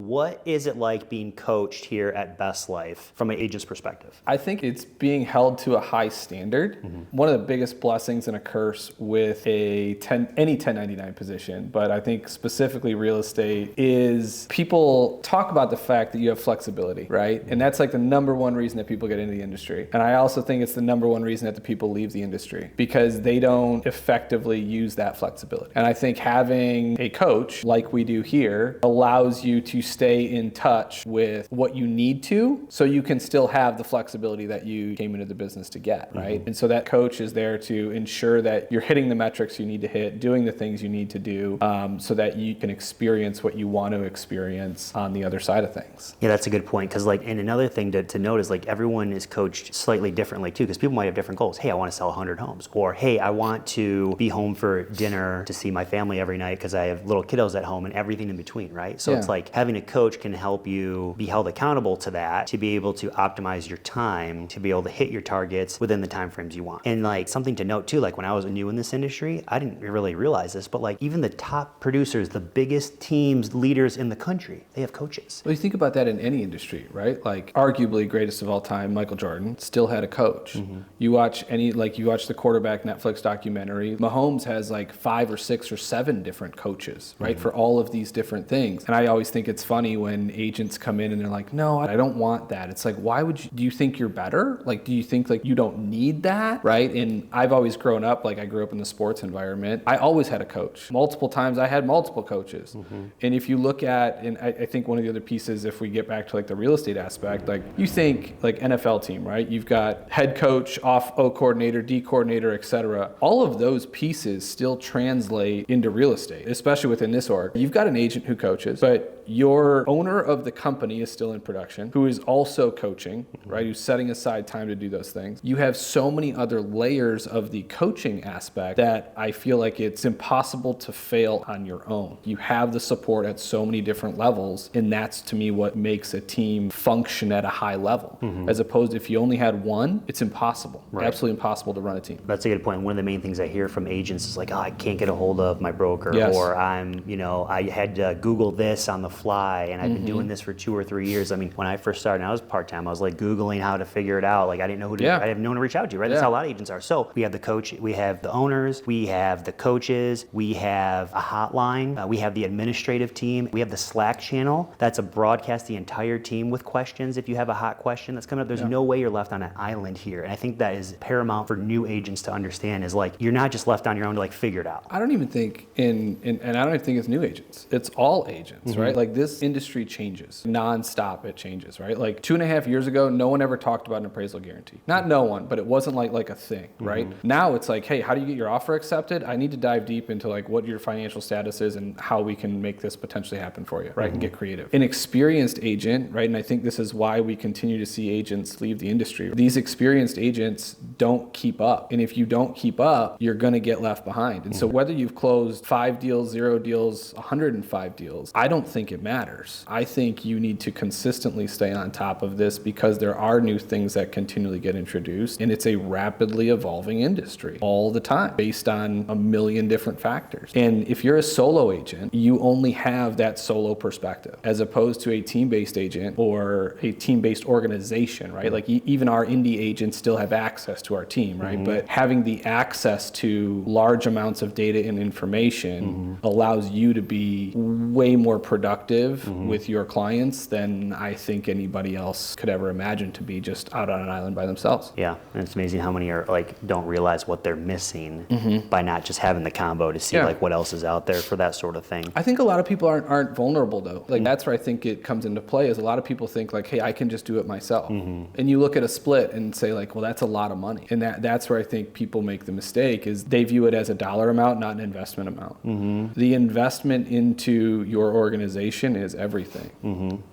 what is it like being coached here at Best Life from an agent's perspective? I think it's being held to a high standard. One of the biggest blessings and a curse with any 1099 position, but I think specifically real estate, is people talk about the fact that you have flexibility, right? And that's like the number one reason that people get into the industry. And I also think it's the number one reason that the people leave the industry, because they don't effectively use that flexibility. And I think having a coach like we do here allows you to stay in touch with what you need to, so you can still have the flexibility that you came into the business to get, right? And so that coach is there to ensure that you're hitting the metrics you need to hit, doing the things you need to do, so that you can experience what you want to experience on the other side of things. Yeah, that's a good point. Because and another thing to note is everyone is coached slightly differently too, because people might have different goals. Hey, I want to sell 100 homes, or hey, I want to be home for dinner to see my family every night because I have little kiddos at home, and everything in between, right? So it's having a coach can help you be held accountable to that, to be able to optimize your time, to be able to hit your targets within the time frames you want. And something to note too, when I was new in this industry, I didn't really realize this, but even the top producers, the biggest teams, leaders in the country, they have coaches. Well, you think about that in any industry, right? Arguably greatest of all time, Michael Jordan, still had a coach. You watch the quarterback Netflix documentary, Mahomes has 5 or 6 or 7 different coaches, right? For all of these different things. And I always think it's funny when agents come in and they're like, no, I don't want that. It's why would you, do you think you're better? Do you think you don't need that, right? And I've always grown up, I grew up in the sports environment. I always had a coach. Multiple times I had multiple coaches. And if you look at, and I think one of the other pieces, if we get back to the real estate aspect, you think NFL team, right? You've got head coach, off O coordinator, D coordinator, et cetera. All of those pieces still translate into real estate, especially within this org. You've got an agent who coaches, but your owner of the company is still in production, who is also coaching, right? Who's setting aside time to do those things. You have so many other layers of the coaching aspect that I feel it's impossible to fail on your own. You have the support at so many different levels, and that's to me what makes a team function at a high level. As opposed to if you only had one, it's impossible. Right. Absolutely impossible to run a team. That's a good point. One of the main things I hear from agents is I can't get a hold of my broker, or I had to Google this on the fly, and I've been doing this for 2 or 3 years. When I first started, and I was part-time, I was Googling how to figure it out. I didn't know who to, I didn't know who to reach out to, right? That's how a lot of agents are. So we have the coach, we have the owners, we have the coaches, we have a hotline, we have the administrative team, we have the Slack channel. That's a broadcast the entire team with questions. If you have a hot question that's coming up, there's no way you're left on an island here. And I think that is paramount for new agents to understand, is you're not just left on your own to figure it out. I don't even think and I don't even think it's new agents. It's all agents, right? This industry changes nonstop. It changes, right? 2.5 years ago, no one ever talked about an appraisal guarantee. Not no one, but it wasn't like a thing, right? Now it's hey, how do you get your offer accepted? I need to dive deep into what your financial status is and how we can make this potentially happen for you, right? And get creative. An experienced agent, right? And I think this is why we continue to see agents leave the industry. These experienced agents don't keep up. And if you don't keep up, you're going to get left behind. And so whether you've closed 5 deals, 0 deals, 105 deals, I don't think it matters. I think you need to consistently stay on top of this, because there are new things that continually get introduced, and it's a rapidly evolving industry all the time based on a million different factors. And if you're a solo agent, you only have that solo perspective, as opposed to a team-based agent or a team-based organization, right? Even our indie agents still have access to our team, right? But having the access to large amounts of data and information allows you to be way more productive with your clients than I think anybody else could ever imagine to be, just out on an island by themselves. Yeah, and it's amazing how many are don't realize what they're missing by not just having the combo to see what else is out there for that sort of thing. I think a lot of people aren't vulnerable though. That's where I think it comes into play, is a lot of people think hey, I can just do it myself. And you look at a split and say well, that's a lot of money. And that's where I think people make the mistake, is they view it as a dollar amount, not an investment amount. The investment into your organization is everything.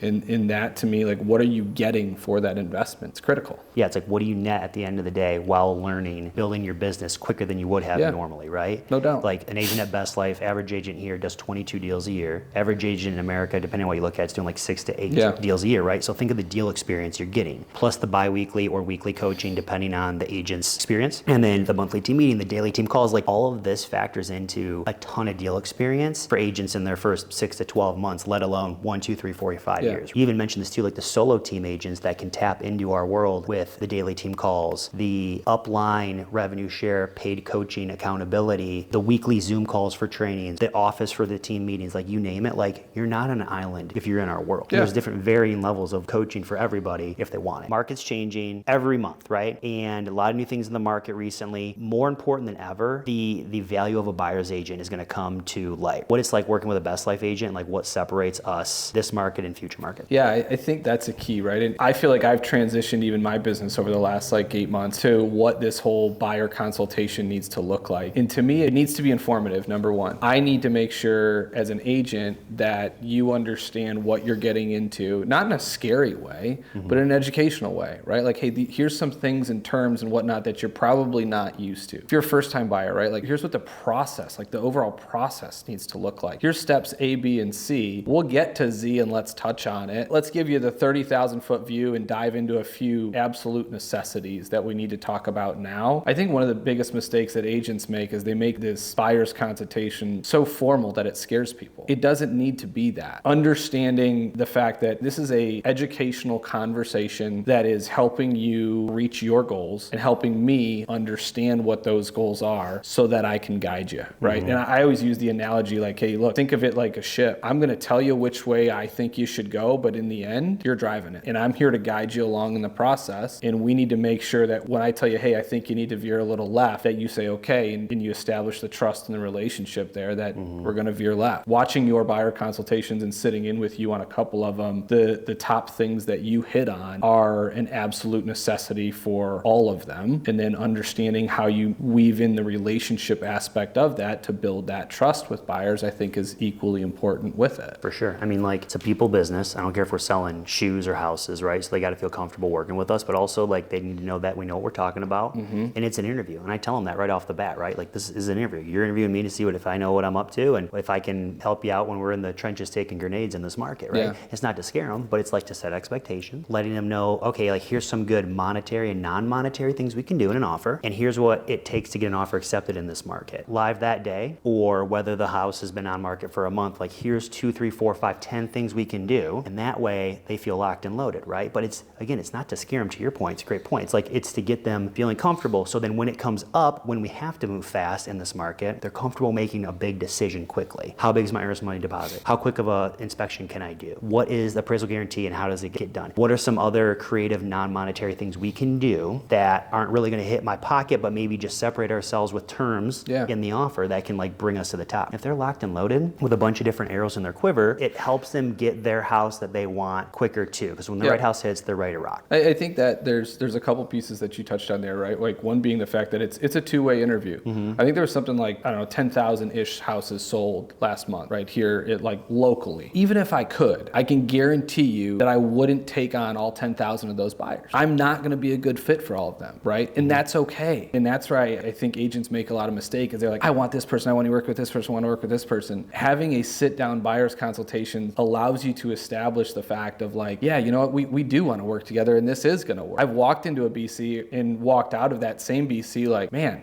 And that to me, what are you getting for that investment? It's critical. Yeah, it's what do you net at the end of the day while learning, building your business quicker than you would have normally, right? No doubt. An agent at Best Life, average agent here does 22 deals a year. Average agent in America, depending on what you look at, is doing 6 to 8 deals a year, right? So think of the deal experience you're getting, plus the bi-weekly or weekly coaching, depending on the agent's experience, and then the monthly team meeting, the daily team calls. All of this factors into a ton of deal experience for agents in their first 6 to 12 months, let alone alone 1, 2, 3, 4, 5 Yeah. years. You even mentioned this too, like the solo team agents that can tap into our world with the daily team calls, the upline revenue share, paid coaching, accountability, the weekly Zoom calls for trainings, the office for the team meetings, like you name it, like you're not on an island if you're in our world. Yeah. There's different varying levels of coaching for everybody if they want it. Market's changing every month, right? And a lot of new things in the market recently. More important than ever, the value of a buyer's agent is going to come to light. What it's like working with a Best Life agent, like what separates us, this market and future market. Yeah, I think that's a key, right? And I feel like I've transitioned even my business over the last like 8 months to what this whole buyer consultation needs to look like. And to me, it needs to be informative, number one. I need to make sure as an agent that you understand what you're getting into, not in a scary way, but in an educational way, right? Like, hey, here's some things and terms and whatnot that you're probably not used to. If you're a first-time buyer, right? Like, here's what the process, like the overall process needs to look like. Here's steps A, B, and C. We'll get to Z and let's touch on it. Let's give you the 30,000 foot view and dive into a few absolute necessities that we need to talk about now. I think one of the biggest mistakes that agents make is they make this buyer's consultation so formal that it scares people. It doesn't need to be that. Understanding the fact that this is a educational conversation that is helping you reach your goals and helping me understand what those goals are so that I can guide you, right? And I always use the analogy like, hey, look, think of it like a ship. I'm going to tell you which way I think you should go, but in the end, you're driving it. And I'm here to guide you along in the process. And we need to make sure that when I tell you, hey, I think you need to veer a little left, that you say, okay, and you establish the trust and the relationship there that we're going to veer left. Watching your buyer consultations and sitting in with you on a couple of them, the top things that you hit on are an absolute necessity for all of them. And then understanding how you weave in the relationship aspect of that to build that trust with buyers, I think is equally important with it. For sure. I mean, like, it's a people business. I don't care if we're selling shoes or houses, right? So they got to feel comfortable working with us, but also like they need to know that we know what we're talking about. And it's an interview. And I tell them that right off the bat, right? Like, this is an interview. You're interviewing me to see if I know what I'm up to and if I can help you out when we're in the trenches taking grenades in this market, right? Yeah. It's not to scare them, but it's like to set expectations, letting them know, okay, like here's some good monetary and non-monetary things we can do in an offer. And here's what it takes to get an offer accepted in this market. Live that day, or whether the house has been on market for a month, like here's 2, 3, 4, 5, 10 things we can do. And that way they feel locked and loaded, right? But it's, again, it's not to scare them, to your point. It's a great point. It's like, it's to get them feeling comfortable. So then when it comes up, when we have to move fast in this market, they're comfortable making a big decision quickly. How big is my earnest money deposit? How quick of a inspection can I do? What is the appraisal guarantee and how does it get done? What are some other creative non-monetary things we can do that aren't really going to hit my pocket, but maybe just separate ourselves with terms in the offer that can like bring us to the top? If they're locked and loaded with a bunch of different arrows in their quiver, it helps them get their house that they want quicker too. Because when the right house hits, they're ready to rock. I think that there's a couple pieces that you touched on there, right? Like one being the fact that it's a two-way interview. I think there was something like, I don't know, 10,000-ish houses sold last month, right here, like locally. Even if I could, I can guarantee you that I wouldn't take on all 10,000 of those buyers. I'm not going to be a good fit for all of them, right? And that's okay. And that's where I think agents make a lot of mistakes, is they're like, I want this person, I want to work with this person, I want to work with this person. Having a sit-down buyer's consultation allows you to establish the fact of like, yeah, you know what, we do want to work together and this is going to work. I've walked into a BC and walked out of that same BC like, man,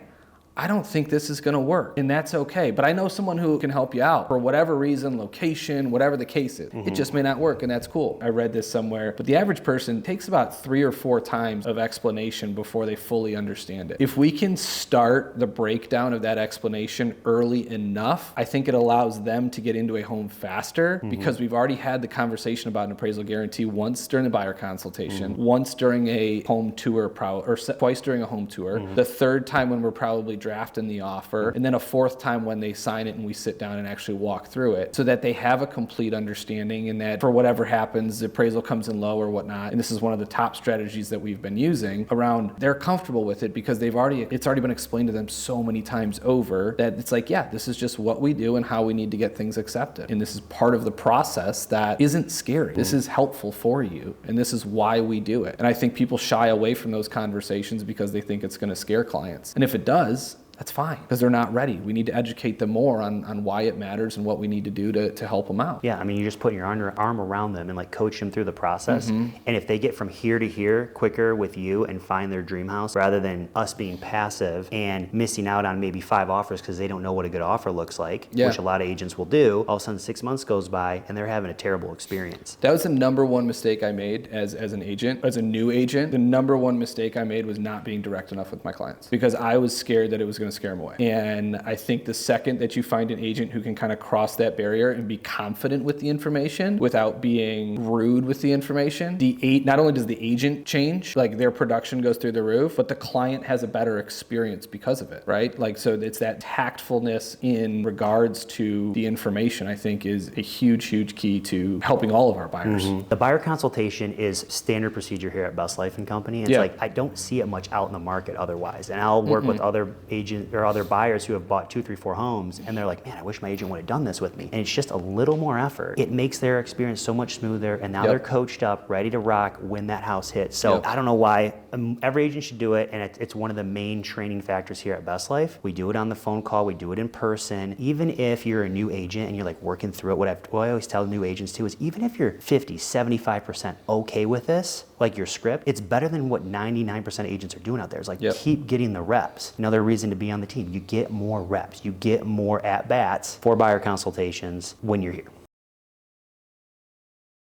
I don't think this is going to work, and that's okay. But I know someone who can help you out for whatever reason, location, whatever the case is. It just may not work, and that's cool. I read this somewhere, but the average person takes about 3 or 4 times of explanation before they fully understand it. If we can start the breakdown of that explanation early enough, I think it allows them to get into a home faster because we've already had the conversation about an appraisal guarantee once during the buyer consultation, once during a home tour, or twice during a home tour, the third time when we're probably drafting the offer, and then a 4th time when they sign it and we sit down and actually walk through it so that they have a complete understanding, and that for whatever happens, the appraisal comes in low or whatnot. And this is one of the top strategies that we've been using around, they're comfortable with it because it's already been explained to them so many times over that it's like, yeah, this is just what we do and how we need to get things accepted. And this is part of the process that isn't scary. This is helpful for you. And this is why we do it. And I think people shy away from those conversations because they think it's going to scare clients. And if it does, That's fine, because they're not ready. We need to educate them more on why it matters and what we need to do to help them out. Yeah, I mean, you're just putting your arm around them and like coach them through the process. And if they get from here to here quicker with you and find their dream house, rather than us being passive and missing out on maybe 5 offers because they don't know what a good offer looks like, which a lot of agents will do, all of a sudden 6 months goes by and they're having a terrible experience. That was the number one mistake I made as an agent, as a new agent. The number one mistake I made was not being direct enough with my clients, because I was scared that it was going to scare them away. And I think the second that you find an agent who can kind of cross that barrier and be confident with the information without being rude with the information, not only does the agent change, like their production goes through the roof, but the client has a better experience because of it, right? Like, so it's that tactfulness in regards to the information, I think, is a huge, huge key to helping all of our buyers. The buyer consultation is standard procedure here at Best Life and Company. It's like, I don't see it much out in the market otherwise. And I'll work with other agents or other buyers who have bought 2, 3, 4 homes, and they're like, man, I wish my agent would have done this with me. And it's just a little more effort. It makes their experience so much smoother, and now they're coached up, ready to rock when that house hits. So I don't know why every agent should do it, and it's one of the main training factors here at Best Life. We do it on the phone call, we do it in person. Even if you're a new agent and you're like working through it, what I always tell new agents too is, even if you're 50, 75% okay with this, like your script, it's better than what 99% of agents are doing out there. It's like, keep getting the reps. Another reason to be on the team, you get more reps, you get more at-bats for buyer consultations when you're here.